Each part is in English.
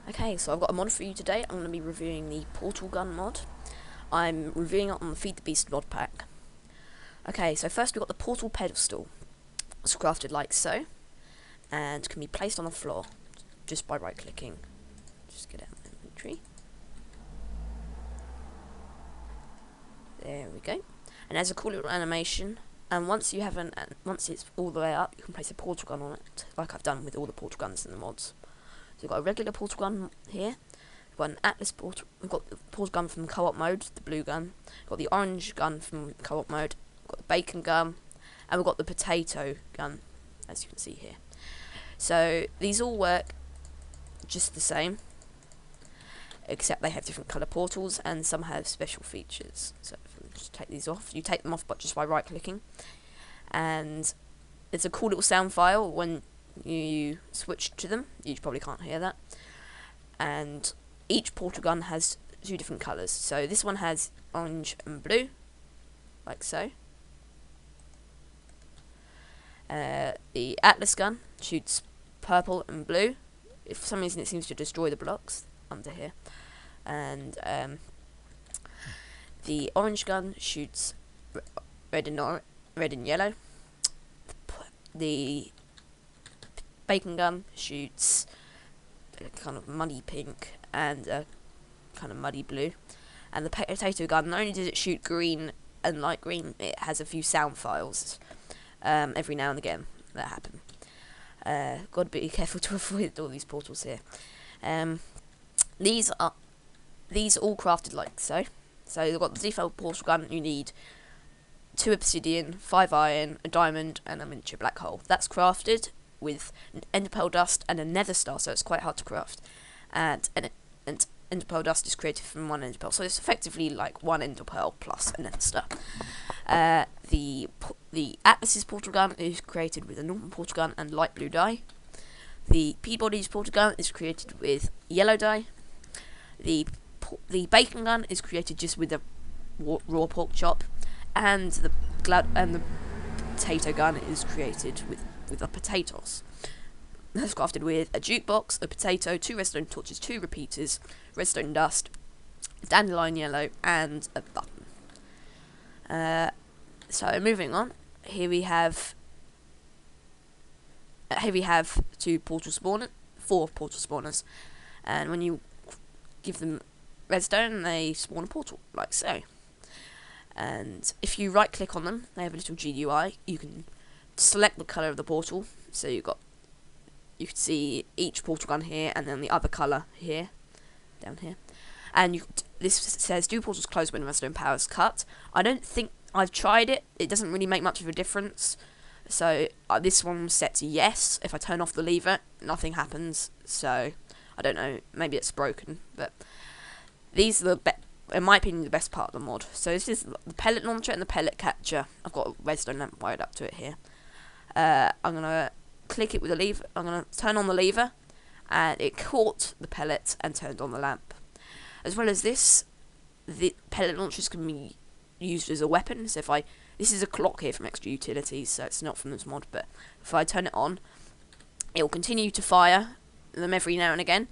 Okay, so I've got a mod for you today. I'm going to be reviewing the Portal Gun mod. I'm reviewing it on the Feed the Beast mod pack. Okay, so first we've got the Portal Pedestal. It's crafted like so, and can be placed on the floor just by right clicking. Just get out of inventory. There we go. And there's a cool little animation. And once it's all the way up, you can place a portal gun on it, like I've done with all the portal guns in the mods. So we've got a regular portal gun here. We've got an Atlas portal. We've got the portal gun from co-op mode, the blue gun. We've got the orange gun from co-op mode. We've got the bacon gun, and we've got the potato gun, as you can see here. So these all work just the same, except they have different colour portals, and some have special features. So if we just take these off, you take them off, but just by right clicking. And it's a cool little sound file when you switch to them. You probably can't hear that. And each portal gun has two different colours. So this one has orange and blue, like so. The Atlas gun shoots purple and blue. If for some reason it seems to destroy the blocks under here. And the orange gun shoots red and yellow. The bacon gun shoots a kind of muddy pink and a kind of muddy blue. And the potato gun, not only does it shoot green and light green, it has a few sound files every now and again that happen. Got to be careful to avoid all these portals here. These all crafted like so. So you've got the default portal gun. You need 2 obsidian, 5 iron, a diamond, and a miniature black hole. That's crafted with ender pearl dust and a nether star, so it's quite hard to craft. And ender pearl dust is created from 1 ender pearl, so it's effectively like 1 ender pearl plus a nether star. The Atlas's portal gun is created with a normal portal gun and light blue dye. The Peabody's portal gun is created with yellow dye. The bacon gun is created just with a raw pork chop, and the potato gun is created with the potatoes. That's crafted with a jukebox, a potato, 2 redstone torches, 2 repeaters, redstone dust, dandelion yellow, and a button. So moving on, here we have 4 portal spawners, and when you give them redstone, they spawn a portal like so. And if you right click on them, they have a little GUI. You can select the colour of the portal, so you can see each portal gun here, and then the other colour here, down here. And this says do portals close when redstone power is cut. I don't think I've tried it. It doesn't really make much of a difference. So this one set to yes. If I turn off the lever, nothing happens. So I don't know. Maybe it's broken, but these are in my opinion, the best part of the mod. So this is the pellet launcher and the pellet catcher. I've got a redstone lamp wired up to it here. I'm gonna click it with a lever. I'm gonna turn on the lever, and it caught the pellet and turned on the lamp. As well as this, the pellet launchers can be used as a weapon. So this is a clock here from Extra Utilities, so it's not from this mod. But if I turn it on, it will continue to fire them every now and again,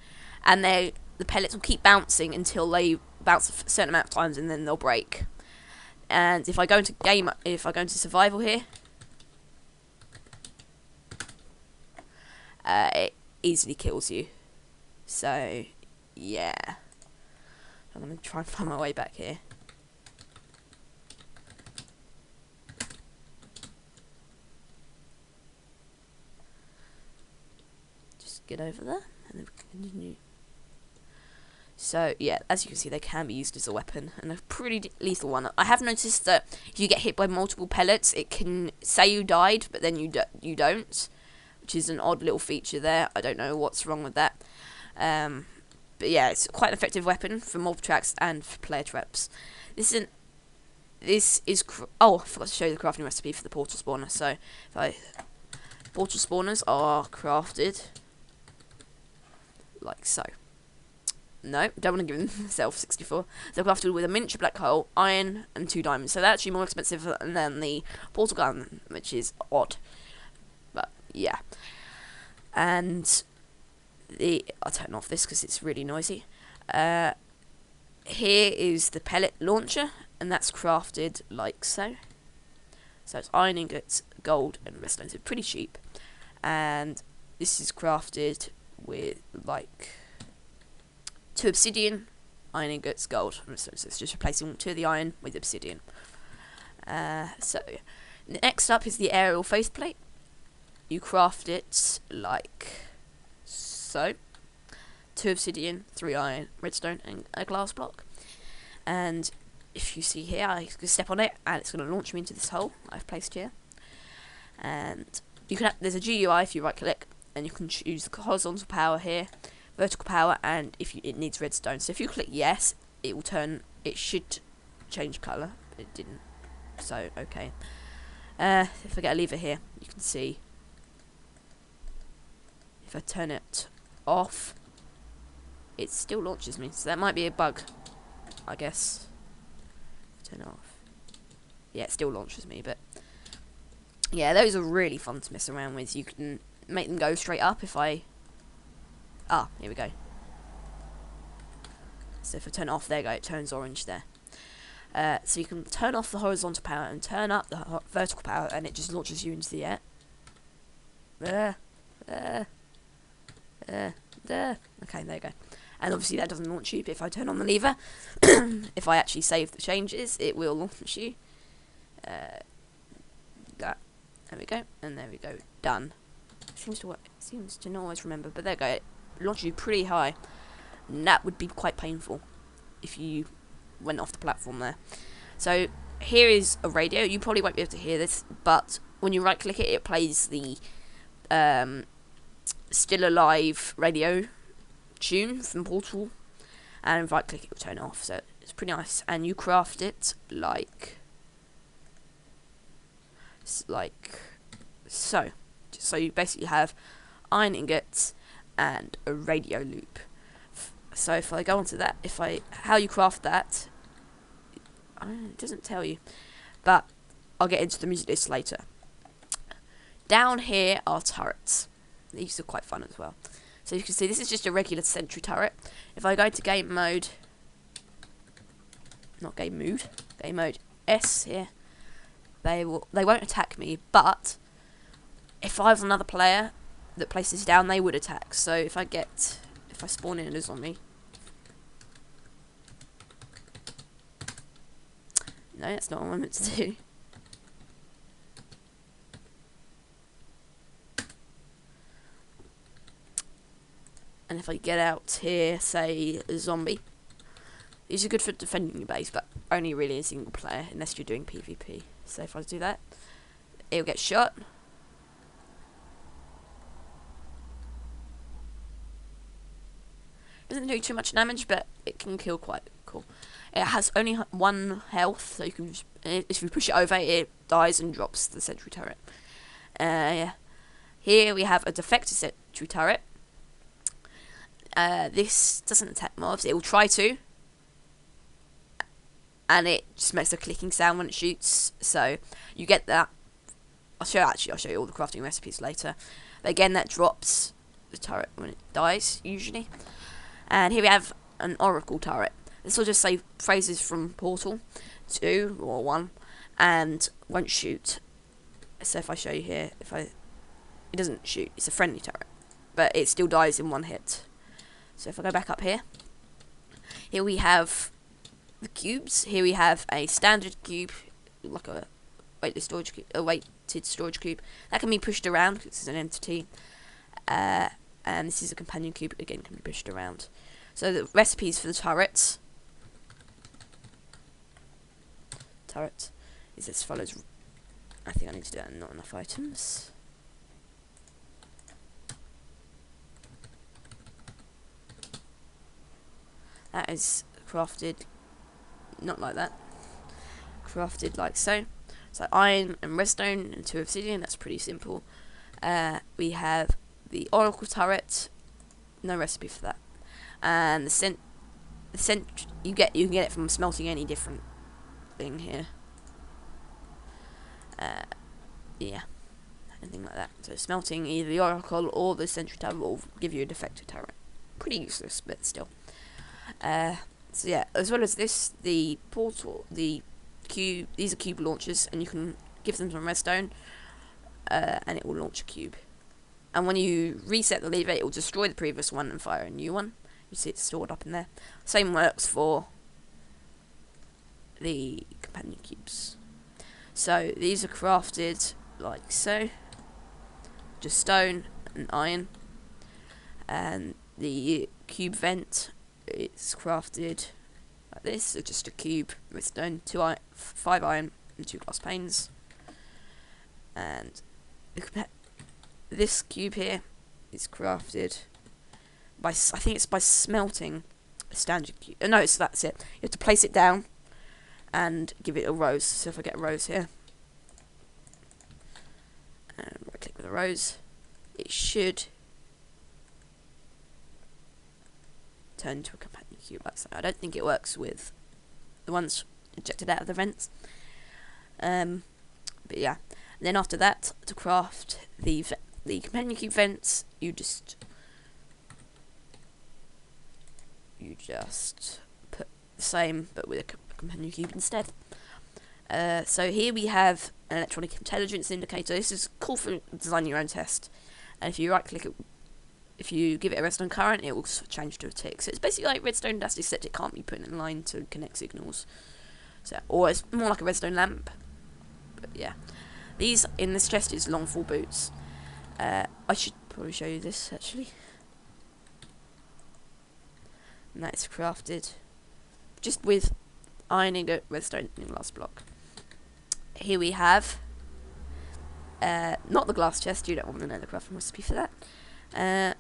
and the pellets will keep bouncing until they bounce a certain amount of times, and then they'll break. And if I go into survival here, it easily kills you. So yeah, I'm gonna try and find my way back here. Just get over there, and then we continue. So yeah, as you can see, they can be used as a weapon, and a pretty lethal one. I have noticed that if you get hit by multiple pellets, it can say you died, but then you don't, which is an odd little feature there. I don't know what's wrong with that. But yeah, it's quite an effective weapon for multi-tracks and for player traps. Oh, I forgot to show you the crafting recipe for the portal spawner. So portal spawners are crafted like so. No, don't want to give myself 64. They're crafted with a miniature black hole, iron, and 2 diamonds. So they're actually more expensive than the portal gun, which is odd. But yeah. And I'll turn off this because it's really noisy. Here is the pellet launcher, and that's crafted like so. So it's iron ingots, gold, and redstone. So pretty cheap. And this is crafted with like 2 obsidian, iron ingots, gold, and redstone. So it's just replacing 2 of the iron with obsidian. So next up is the aerial faceplate. You craft it like so. 2 obsidian, 3 iron, redstone, and a glass block. And if you see here, I can step on it, and it's going to launch me into this hole I've placed here. And you can there's a GUI if you right click, and you can choose the horizontal power here, vertical power, and if it needs redstone. So if you click yes, it will turn. It should change colour, but it didn't. So okay. If I get a lever here, you can see. If I turn it off, it still launches me, so that might be a bug, I guess. Turn it off. Yeah, it still launches me, but yeah, those are really fun to mess around with. You can make them go straight up if I... here we go. So if I turn it off, there you go, it turns orange there. So you can turn off the horizontal power and turn up the vertical power, and it just launches you into the air. Okay, there you go. And obviously that doesn't launch you, but if I turn on the lever, if I actually save the changes, it will launch you. There we go, and there we go, done. Seems to work. Seems to not always remember, but there we go. It launches you pretty high, and that would be quite painful if you went off the platform there. So here is a radio. You probably won't be able to hear this, but when you right click it, it plays the Still Alive radio tune from Portal, and right click it will turn it off. So it's pretty nice, and you craft it like so. So you basically have iron ingots and a radio loop. So if I go onto that, how you craft that, it doesn't tell you, but I'll get into the music list later. Down here are turrets. These are quite fun as well. So you can see this is just a regular sentry turret. If I go to game mode, not game mode, game mode S here, they won't attack me, but if I was another player that places down, they would attack. So if I spawn in a zombie, no, that's not what I'm meant to do. And if I get out here, say, a zombie, these are good for defending your base, but only really in single player, unless you're doing PvP. So if I do that, it'll get shot. Doesn't do too much damage, but it can kill quite cool. It has only 1 health, so you can just, if you push it over, it dies and drops the sentry turret. Yeah. Here we have a defective sentry turret. This doesn't attack mobs. It will try to, and it just makes a clicking sound when it shoots. So you get that. I'll show you all the crafting recipes later. But again, that drops the turret when it dies usually. And here we have an oracle turret. This will just say phrases from Portal 2 or 1, and won't shoot. So if I show you here, it doesn't shoot. It's a friendly turret, but it still dies in 1 hit. So if I go back up here we have the cubes. Here we have a standard cube, like a weighted storage cube that can be pushed around because it's an entity. And this is a companion cube, again can be pushed around. So the recipes for the turret is as follows. I think I need to do that, not enough items. That is crafted not like that. Crafted like so. So iron and redstone and 2 obsidian, that's pretty simple. We have the oracle turret, no recipe for that. And you can get it from smelting any different thing here. Yeah. anything like that. So smelting either the oracle or the sentry tower will give you a defective turret. Pretty useless, but still. So yeah, as well as this, the portal, the cube, these are cube launchers, and you can give them some redstone, and it will launch a cube. And when you reset the lever, it will destroy the previous one and fire a new one. You see it's stored up in there. Same works for the companion cubes. So these are crafted like so, just stone and iron, and the cube vent is crafted like this, so just a cube with stone, 5 iron and 2 glass panes. And this cube here is crafted by, I think it's by smelting a standard cube. No, so that's it. You have to place it down and give it a rose. So if I get a rose here, and right click with a rose, it should turn into a companion cube like so. I don't think it works with the ones ejected out of the vents. But yeah. And then after that, to craft the companion cube vents, you just put the same, but with a companion cube instead. So here we have an electronic intelligence indicator. This is cool for designing your own test. And if you right click it, if you give it a redstone current, it will change to a tick. So it's basically like redstone dust, except it can't be put in line to connect signals. So, or it's more like a redstone lamp. But yeah, these in this chest is long full boots. I should probably show you this actually. And that's crafted just with iron ingot, redstone, and glass block. Here we have not the glass chest. You don't want the nether crafting recipe for that.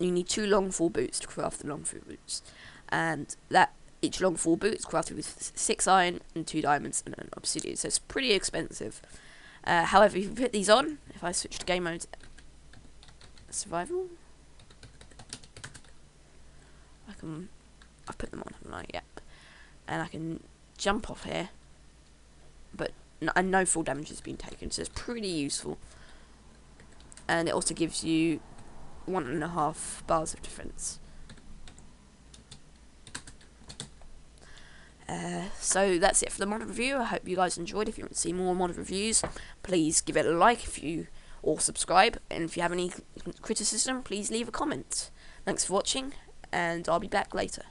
You need 2 long full boots to craft the long full boots, and that each long full boot is crafted with 6 iron and 2 diamonds and an obsidian. So it's pretty expensive. However, if you put these on, if I switch to game mode, survival, I've put them on, haven't I? Yep. And I can jump off here, but no full damage has been taken, so it's pretty useful. And it also gives you 1.5 bars of defense. So that's it for the mod review. I hope you guys enjoyed. If you want to see more mod reviews, please give it a like or subscribe. And if you have any criticism, please leave a comment. Thanks for watching, and I'll be back later.